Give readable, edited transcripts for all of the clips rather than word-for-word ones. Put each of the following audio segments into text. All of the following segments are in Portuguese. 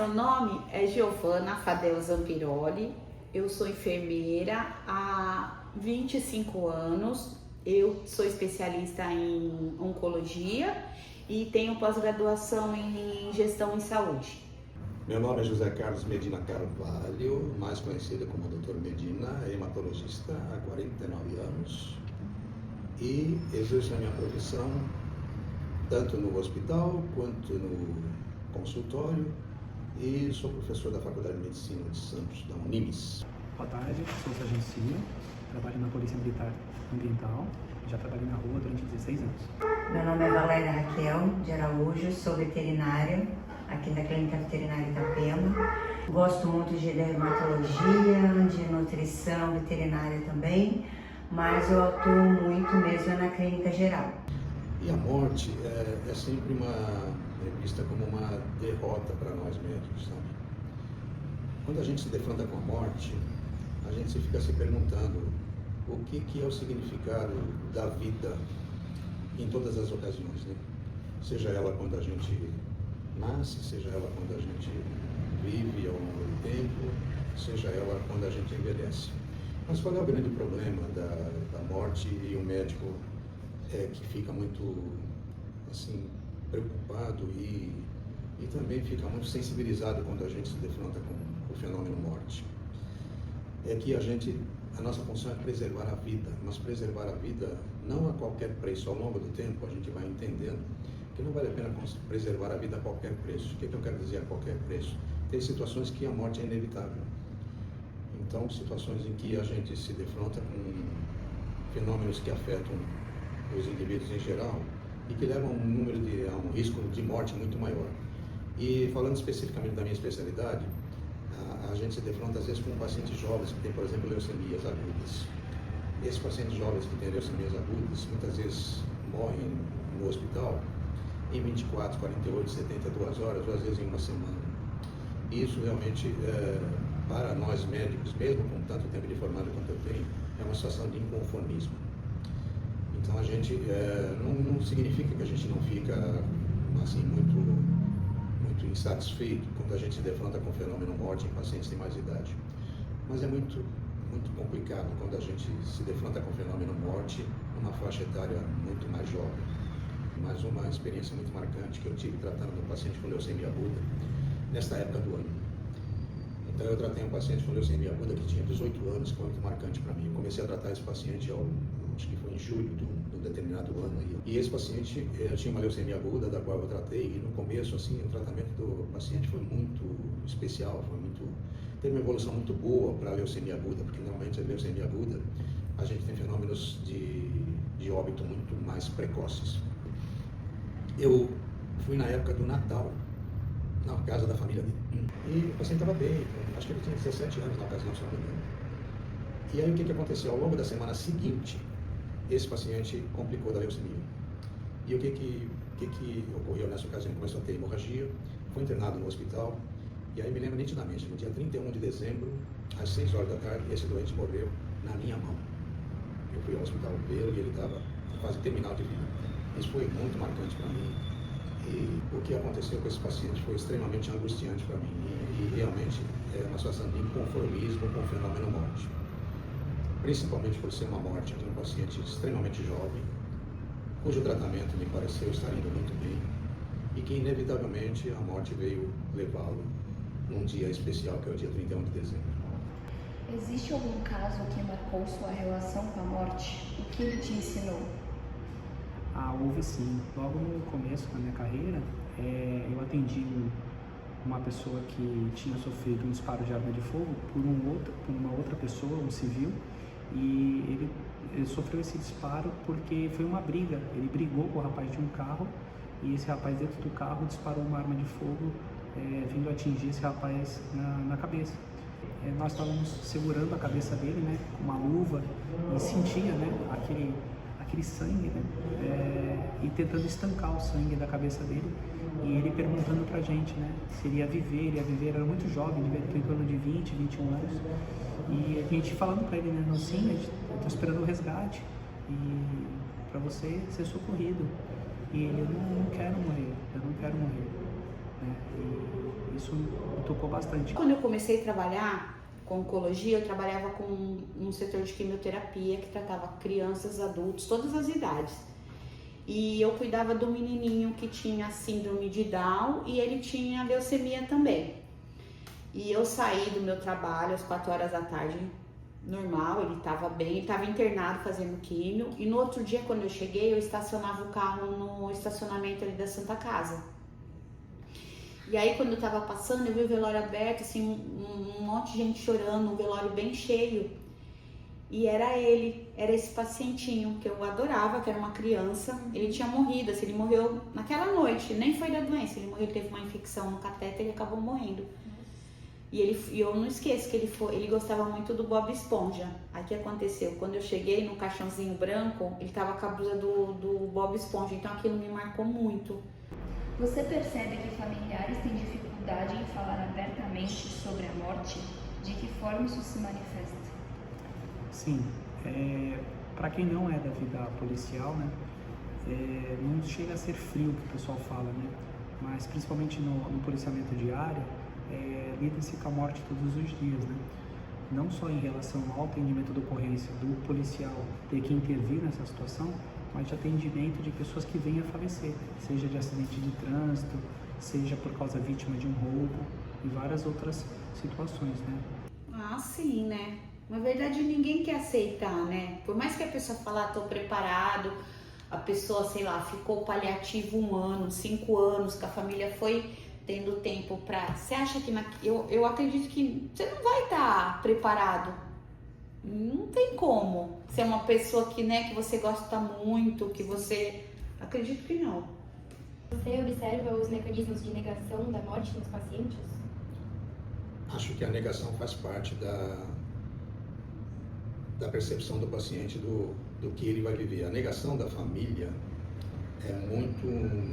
meu nome é Giovana Fadel Zampiroli, eu sou enfermeira há 25 anos, eu sou especialista em oncologia e tenho pós-graduação em gestão em saúde. Meu nome é José Carlos Medina Carvalho, mais conhecido como Dr. Medina, hematologista há 49 anos e exerço a minha profissão tanto no hospital quanto no consultório e sou professor da Faculdade de Medicina de Santos, da Unimes. Boa tarde, sou sargento civil, trabalho na Polícia Militar Ambiental, já trabalhei na rua durante 16 anos. Meu nome é Valéria Raquel de Araújo, sou veterinária aqui da Clínica Veterinária Itapema. Gosto muito de dermatologia, de nutrição veterinária também, mas eu atuo muito mesmo na clínica geral. E a morte é sempre vista como uma derrota para nós médicos, sabe? Quando a gente se defronta com a morte, a gente fica se perguntando o que é o significado da vida em todas as ocasiões, né? Seja ela quando a gente nasce, seja ela quando a gente vive ao longo do tempo, seja ela quando a gente envelhece. Mas qual é o grande problema da morte e o médico que fica muito assim, preocupado e também fica muito sensibilizado quando a gente se defronta com o fenômeno morte? É que a nossa função é preservar a vida, mas preservar a vida não a qualquer preço. Ao longo do tempo a gente vai entendendo que não vale a pena preservar a vida a qualquer preço. O que eu quero dizer a qualquer preço? Tem situações que a morte é inevitável. Então, situações em que a gente se defronta com fenômenos que afetam os indivíduos em geral e que levam a um risco de morte muito maior. E falando especificamente da minha especialidade, a gente se defronta às vezes com pacientes jovens que têm, por exemplo, leucemias agudas. Esses pacientes jovens que têm leucemias agudas muitas vezes morrem no hospital em 24, 48, 72 horas ou às vezes em uma semana. E isso realmente, para nós médicos, mesmo com tanto tempo de formado quanto eu tenho, é uma situação de inconformismo. Então a gente não significa que a gente não fica assim muito insatisfeito quando a gente se defronta com o fenômeno morte em pacientes de mais idade. Mas é muito complicado quando a gente se defronta com o fenômeno morte numa faixa etária muito mais jovem. Mas uma experiência muito marcante que eu tive tratando um paciente com leucemia aguda nesta época do ano. Então eu tratei um paciente com leucemia aguda que tinha 18 anos, que foi muito marcante para mim. Eu comecei a tratar esse paciente acho que foi em julho de um determinado ano aí. E esse paciente tinha uma leucemia aguda, da qual eu tratei, e no começo, assim, o tratamento do paciente foi muito especial, teve uma evolução muito boa para a leucemia aguda, porque normalmente a leucemia aguda, a gente tem fenômenos de óbito muito mais precoces. Eu fui na época do Natal, na casa da família dele, e o paciente estava bem, acho que ele tinha 17 anos na ocasião, se não me engano. E aí o que aconteceu? Ao longo da semana seguinte, esse paciente complicou da leucemia. E o que ocorreu nessa ocasião? Começou a ter hemorragia, foi internado no hospital, e aí me lembro nitidamente, no dia 31 de dezembro, às 6 horas da tarde, esse doente morreu na minha mão. Eu fui ao hospital vê-lo e ele estava em fase terminal de vida. Isso foi muito marcante para mim. E o que aconteceu com esse paciente foi extremamente angustiante para mim. E realmente é uma situação de inconformismo com o fenômeno morte. Principalmente por ser uma morte de um paciente extremamente jovem, cujo tratamento me pareceu estar indo muito bem, e que inevitavelmente a morte veio levá-lo num dia especial, que é o dia 31 de dezembro. Existe algum caso que marcou sua relação com a morte? O que ele te ensinou? Houve sim. Logo no começo da minha carreira, eu atendi uma pessoa que tinha sofrido um disparo de arma de fogo por uma outra pessoa, um civil, e ele sofreu esse disparo porque foi uma briga. Ele brigou com o rapaz de um carro e esse rapaz dentro do carro disparou uma arma de fogo vindo atingir esse rapaz na cabeça. Nós estávamos segurando a cabeça dele, né, com uma luva e sentia, né, aquele sangue, né, e tentando estancar o sangue da cabeça dele. E ele perguntando pra gente, né, se ele ia viver, era muito jovem, devia ter em torno de 20, 21 anos. E a gente falando pra ele, né, não, sim, a gente tá esperando o resgate e pra você ser socorrido. E ele, eu não quero morrer, né? E isso tocou bastante. Quando eu comecei a trabalhar com oncologia, eu trabalhava com um setor de quimioterapia que tratava crianças, adultos, todas as idades. E eu cuidava do menininho que tinha síndrome de Down e ele tinha leucemia também. E eu saí do meu trabalho às 4 horas da tarde, normal, ele estava bem, ele estava internado fazendo químio. E no outro dia, quando eu cheguei, eu estacionava o carro no estacionamento ali da Santa Casa. E aí, quando eu tava passando, eu vi o velório aberto, assim, um monte de gente chorando, um velório bem cheio. E era ele, era esse pacientinho que eu adorava, que era uma criança. Ele tinha morrido, assim, ele morreu naquela noite, nem foi da doença, ele morreu, teve uma infecção no catéter e ele acabou morrendo. E eu não esqueço que ele gostava muito do Bob Esponja. Aí o que aconteceu? Quando eu cheguei no caixãozinho branco, ele tava com a blusa do Bob Esponja, então aquilo me marcou muito. Você percebe que familiares têm dificuldade em falar abertamente sobre a morte? De que forma isso se manifesta? Sim, para quem não é da vida policial, né, não chega a ser frio que o pessoal fala, né, mas principalmente no policiamento diário, lida-se com a morte todos os dias, né, não só em relação ao atendimento da ocorrência do policial ter que intervir nessa situação, mas de atendimento de pessoas que venham a falecer, seja de acidente de trânsito, seja por causa vítima de um roubo e várias outras situações, né. Ah, sim, né? Na verdade, ninguém quer aceitar, né? Por mais que a pessoa fale, tô preparado, a pessoa, sei lá, ficou paliativo 1 ano, 5 anos, que a família foi tendo tempo pra... Você acha que... Eu acredito que você não vai estar preparado. Não tem como. Você é uma pessoa que, né, que você gosta muito, que você... Acredito que não. Você observa os mecanismos de negação da morte nos pacientes? Acho que a negação faz parte da percepção do paciente do que ele vai viver. A negação da família é muito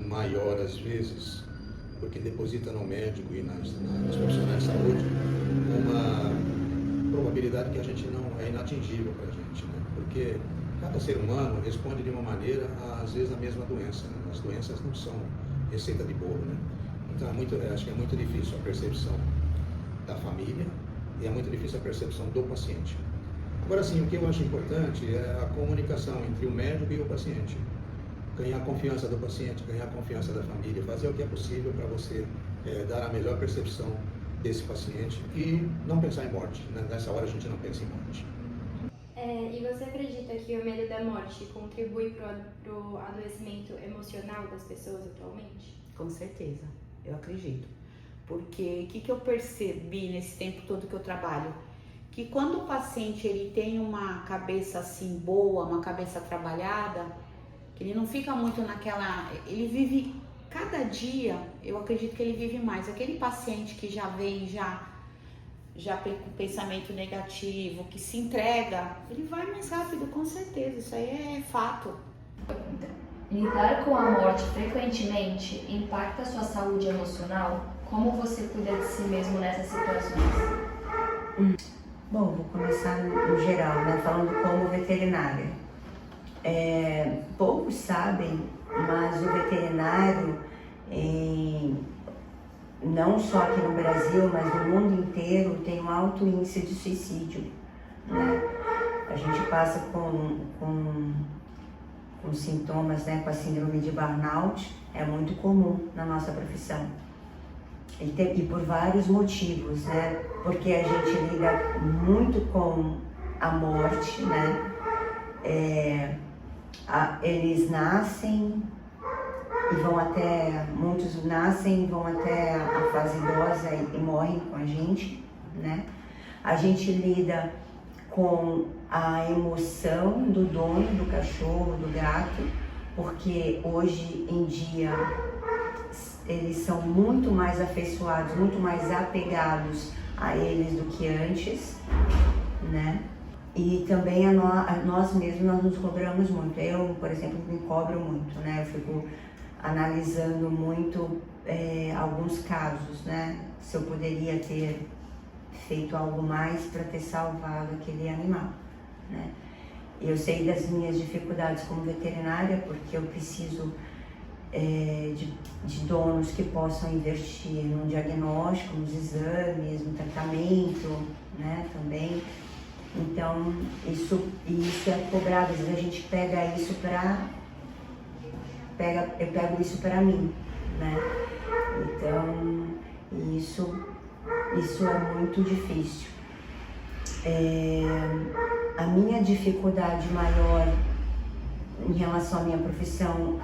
maior às vezes, porque deposita no médico e nos profissionais de saúde uma probabilidade que a gente não é inatingível para a gente, né? Porque cada ser humano responde de uma maneira, às vezes, a mesma doença, né? As doenças não são receita de bolo, né? Então, acho que é muito difícil a percepção da família e é muito difícil a percepção do paciente. Agora sim, o que eu acho importante é a comunicação entre o médico e o paciente. Ganhar a confiança do paciente, ganhar a confiança da família, fazer o que é possível para você dar a melhor percepção desse paciente e não pensar em morte, né? Nessa hora a gente não pensa em morte. E você acredita que o medo da morte contribui para o adoecimento emocional das pessoas atualmente? Com certeza, eu acredito. Porque o que eu percebi nesse tempo todo que eu trabalho? Que quando o paciente ele tem uma cabeça assim boa, uma cabeça trabalhada, que ele não fica muito naquela... Ele vive cada dia, eu acredito que ele vive mais. Aquele paciente que já vem já com pensamento negativo, que se entrega, ele vai mais rápido, com certeza. Isso aí é fato. Lidar com a morte frequentemente impacta a sua saúde emocional? Como você cuida de si mesmo nessas situações? Bom, vou começar no geral, né, falando como veterinária. Poucos sabem, mas o veterinário, não só aqui no Brasil, mas no mundo inteiro, tem um alto índice de suicídio, né? A gente passa com sintomas, né, com a síndrome de burnout, é muito comum na nossa profissão. E por vários motivos, né? Porque a gente lida muito com a morte, né? Eles nascem e muitos nascem e vão até a fase idosa e morrem com a gente, né? A gente lida com a emoção do dono, do cachorro, do gato, porque hoje em dia eles são muito mais afeiçoados, muito mais apegados a eles do que antes, né? E também nós mesmos, nós nos cobramos muito. Eu, por exemplo, me cobro muito, né? Eu fico analisando muito alguns casos, né? Se eu poderia ter feito algo mais para ter salvado aquele animal, né? Eu sei das minhas dificuldades como veterinária, porque eu preciso de donos que possam investir no diagnóstico, nos exames, no tratamento, né, também. Então, isso é cobrado, às vezes a gente pega isso eu pego isso para mim, né? Então, isso é muito difícil. A minha dificuldade maior em relação à minha profissão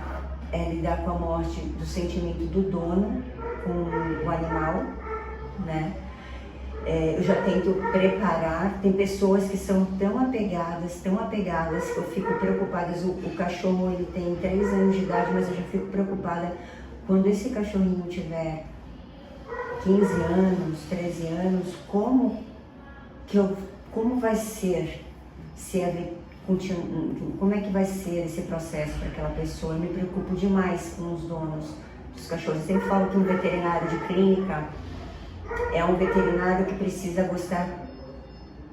é lidar com a morte do sentimento do dono com o animal, né? Eu já tento preparar, tem pessoas que são tão apegadas, que eu fico preocupada. O cachorro, ele tem 3 anos de idade, mas eu já fico preocupada quando esse cachorrinho tiver 15 anos, 13 anos, como vai ser, como é que vai ser esse processo para aquela pessoa. Eu me preocupo demais com os donos dos cachorros. Eu sempre falo que um veterinário de clínica é um veterinário que precisa gostar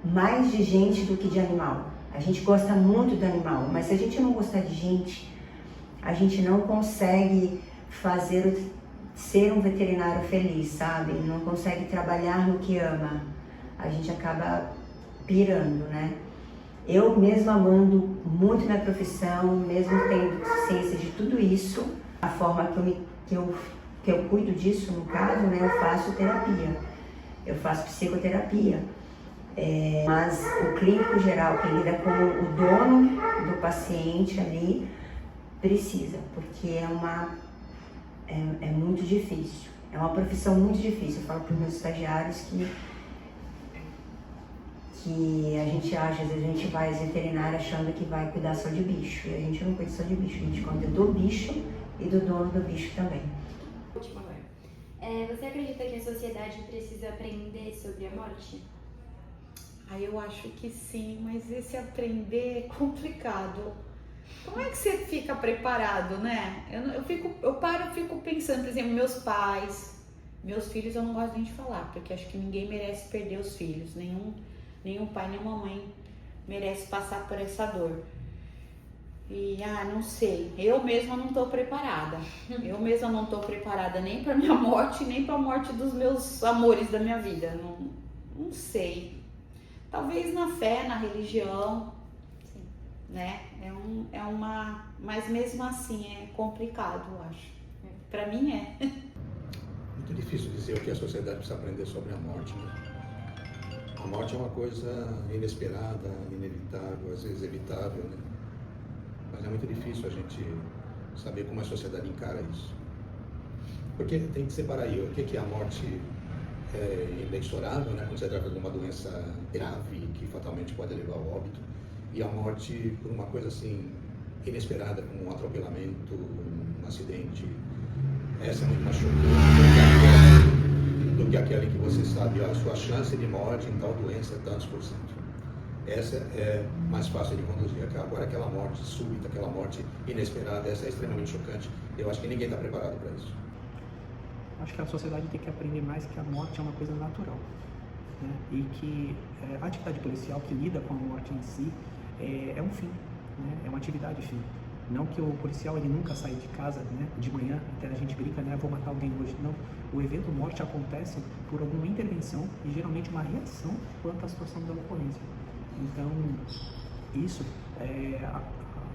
mais de gente do que de animal. A gente gosta muito do animal, mas se a gente não gostar de gente, a gente não consegue ser um veterinário feliz, sabe? Não consegue trabalhar no que ama. A gente acaba pirando, né? Eu mesmo amando muito minha profissão, mesmo tendo ciência de tudo isso, a forma que eu cuido disso, no caso, né, eu faço terapia, eu faço psicoterapia, mas o clínico geral que lida com o dono do paciente ali precisa, porque é muito difícil, é uma profissão muito difícil. Eu falo para os meus estagiários que a gente acha, às vezes a gente vai às veterinárias achando que vai cuidar só de bicho, e a gente não cuida só de bicho, a gente cuida do bicho e do dono do bicho também. Última agora. Você acredita que a sociedade precisa aprender sobre a morte? Eu acho que sim, mas esse aprender é complicado. Como é que você fica preparado, né? Eu fico pensando, por exemplo, meus pais, meus filhos, eu não gosto nem de falar, porque acho que ninguém merece perder os filhos, nenhum pai, nenhuma mãe merece passar por essa dor. E, não sei, eu mesma não estou preparada. Eu mesma não estou preparada nem para minha morte, nem para a morte dos meus amores da minha vida. Não sei. Talvez na fé, na religião, né? Mas mesmo assim é complicado, eu acho. Para mim é. Muito difícil dizer o que a sociedade precisa aprender sobre a morte, né? A morte é uma coisa inesperada, inevitável, às vezes evitável, né? Mas é muito difícil a gente saber como a sociedade encara isso. Porque tem que separar aí o que é a morte inexorável, né? Quando você trata de uma doença grave que fatalmente pode levar ao óbito, e a morte por uma coisa assim inesperada, como um atropelamento, um acidente. Essa é muito mais chocante do que aquela em que você sabe a sua chance de morte em tal doença é tantos %. Essa é mais fácil de conduzir. Agora, aquela morte súbita, aquela morte inesperada, essa é extremamente chocante. Eu acho que ninguém está preparado para isso. Acho que a sociedade tem que aprender mais que a morte é uma coisa natural, né? E que a atividade policial que lida com a morte em si é um fim, né? É uma atividade fim. Não que o policial ele nunca sai de casa, né, de manhã, até a gente brinca, né, vou matar alguém hoje. Não, o evento morte acontece por alguma intervenção e geralmente uma reação quanto à situação da ocorrência. Então, isso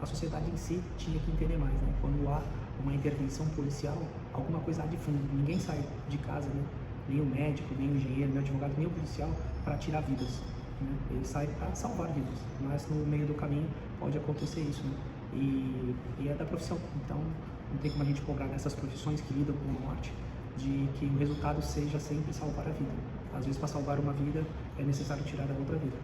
a sociedade em si tinha que entender mais, né? Quando há uma intervenção policial, alguma coisa há de fundo. Ninguém sai de casa, né? Nem o médico, nem o engenheiro, nem o advogado, nem o policial para tirar vidas, né? Ele sai para salvar vidas, mas no meio do caminho pode acontecer isso, né? E é da profissão, então não tem como a gente cobrar nessas profissões que lidam com a morte de que o resultado seja sempre salvar a vida. Às vezes, para salvar uma vida é necessário tirar a outra vida.